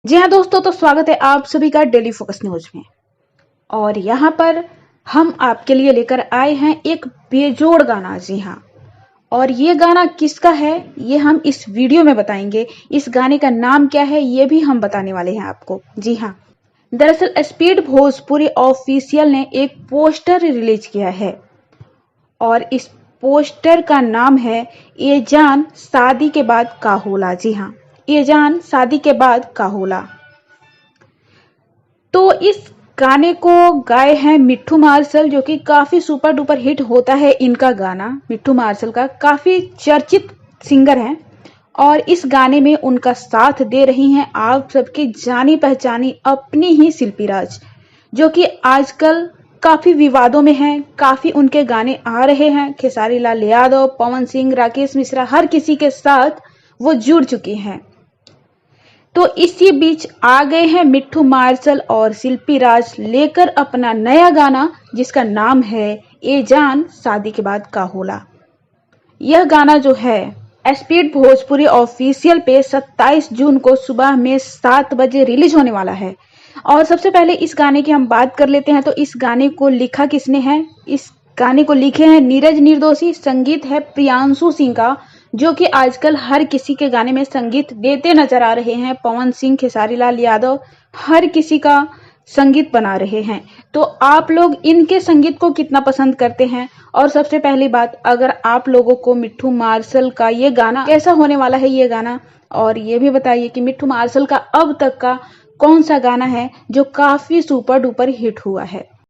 जी हाँ दोस्तों, तो स्वागत है आप सभी का डेली फोकस न्यूज में। और यहाँ पर हम आपके लिए लेकर आए हैं एक बेजोड़ गाना। जी हाँ, और ये गाना किसका है ये हम इस वीडियो में बताएंगे। इस गाने का नाम क्या है ये भी हम बताने वाले हैं आपको। जी हाँ, दरअसल स्पीड भोजपुरी ऑफिशियल ने एक पोस्टर रिलीज किया है और इस पोस्टर का नाम है ये जान शादी के बाद का होला। जी हाँ, ये जान शादी के बाद का होला। तो इस गाने को गाए हैं मिट्ठू मार्शल, जो कि काफी सुपर डुपर हिट होता है इनका गाना। मिट्ठू मार्शल का काफी चर्चित सिंगर हैं और इस गाने में उनका साथ दे रही हैं आप सबकी जानी पहचानी अपनी ही शिल्पी राज, जो कि आजकल काफी विवादों में हैं। काफी उनके गाने आ रहे हैं, खेसारी लाल यादव, पवन सिंह, राकेश मिश्रा, हर किसी के साथ वो जुड़ चुकी हैं। तो इसी बीच आ गए हैं मिट्ठू मार्शल और शिल्पी राज लेकर अपना नया गाना, जिसका नाम है ए जान शादी के बाद का होला। यह गाना जो है स्पीड भोजपुरी ऑफिशियल पे 27 जून को सुबह में 7 बजे रिलीज होने वाला है। और सबसे पहले इस गाने की हम बात कर लेते हैं। तो इस गाने को लिखा किसने है? इस गाने को लिखे हैं नीरज निर्दोशी, संगीत है प्रियांशु सिंह का, जो कि आजकल हर किसी के गाने में संगीत देते नजर आ रहे हैं। पवन सिंह, खेसारी लाल यादव, हर किसी का संगीत बना रहे हैं। तो आप लोग इनके संगीत को कितना पसंद करते हैं? और सबसे पहली बात, अगर आप लोगों को मिट्ठू मार्शल का ये गाना कैसा होने वाला है ये गाना, और ये भी बताइए कि मिट्ठू मार्शल का अब तक का कौन सा गाना है जो काफी सुपर डुपर हिट हुआ है।